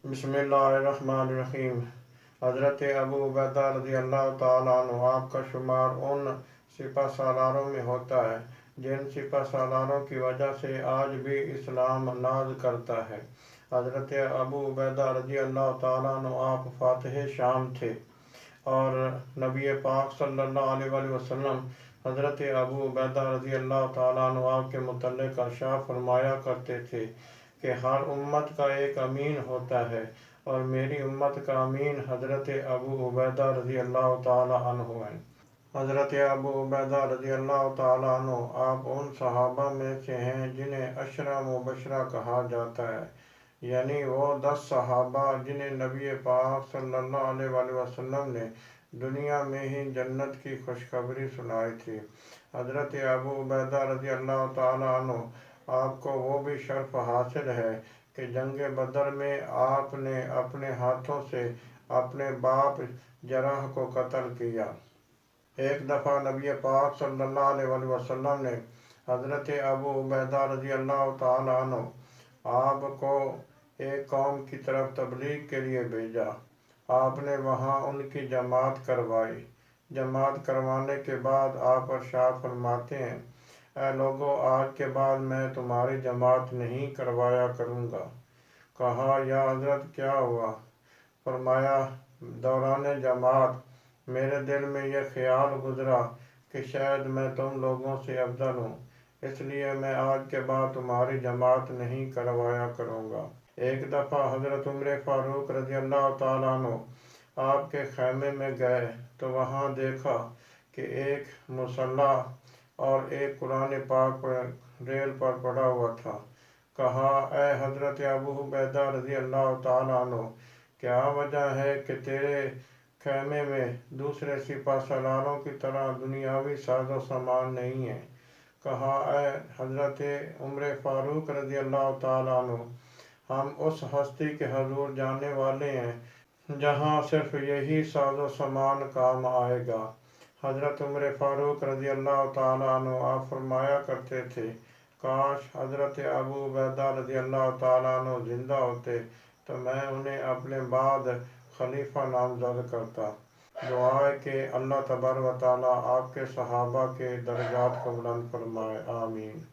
बिस्मिल्लाहिर्रहमानिर्रहीम। हज़रत अबू उबैदा रज़ी अल्लाह ताला अन्हु आप का शुमार उन सिपह सालारों में होता है जिन सिपह सालारों की वजह से आज भी इस्लाम नाज करता है। हज़रत अबू उबैदा रज़ी अल्लाह ताला अन्हु आप फातिह शाम थे और नबी पाक सल्लल्लाहु अलैहि वसल्लम हज़रत अबू उबैदा रज़ी अल्लाह ताला अन्हु आप के मुतल्लिक़ इरशाद फरमाया करते थे कि हर उम्मत का एक अमीन होता है और मेरी उम्मत का अमीन हज़रत अबू उबैदा रज़ी अल्लाह ताला अन्हु हैं। हज़रत अबू उबैदा रज़ी अल्लाह ताला अन्हु आप उन सहाबा में से हैं जिन्हें अशरा मुबशरा कहा जाता है, यानी वो 10 सहाबा जिन्हें नबी पाक सल्लल्लाहु अलैहि वसल्लम ने दुनिया में ही जन्नत की खुशखबरी सुनाई थी। हज़रत अबू उबैदा रज़ी अल्लाह ताला अन्हु आपको वो भी शर्फ हासिल है कि जंग बदर में आपने अपने हाथों से अपने बाप जराह को कत्ल किया। एक दफ़ा नबी पाक सल्लल्लाहु अलैहि वसल्लम ने हज़रत अबू उबैदा रज़ी अल्लाह ताला अन्हु आपको एक कौम की तरफ तबलीग के लिए भेजा। आपने वहाँ उनकी जमात करवाई। जमात करवाने के बाद आप इरशाद फरमाते हैं, ऐ लोगों, आज के बाद मैं तुम्हारी जमात नहीं करवाया करूँगा। कहा, या हज़रत क्या हुआ? फरमाया, दौरान जमात मेरे दिल में यह ख्याल गुज़रा कि शायद मैं तुम लोगों से अफजल हूँ, इसलिए मैं आज के बाद तुम्हारी जमात नहीं करवाया करूँगा। एक दफ़ा हज़रत उमर फ़ारूक रज़ी अल्लाह ताला अन्हु आपके खैमे में गए तो वहाँ देखा कि एक मुसल्ला और एक कुरान पाक रेल पर पड़ा हुआ था। कहा, ऐ हज़रत अबू उबैदा रज़ी अल्लाह ताला अन्हु, क्या वजह है कि तेरे खैमे में दूसरे सिपह सालारों की तरह दुनियावी साजो सामान नहीं है? कहा, ऐ हज़रत उमर फ़ारूक रज़ी अल्लाह ताला अन्हु, हम उस हस्ती के हजूर जाने वाले हैं जहाँ सिर्फ यही साजो सामान काम आएगा। हज़रत उमर फ़ारूक रज़ी अल्लाह ताला अन्हु आप फरमाया करते थे, काश हज़रत अबू उबैदा रज़ी अल्लाह ताला अन्हु जिंदा होते तो मैं उन्हें अपने बाद खलीफा नामज़द करता। दुआ है कि अल्लाह तबारक व तआला आपके सहाबा के दर्जात को बुलंद फरमाए। आमीन।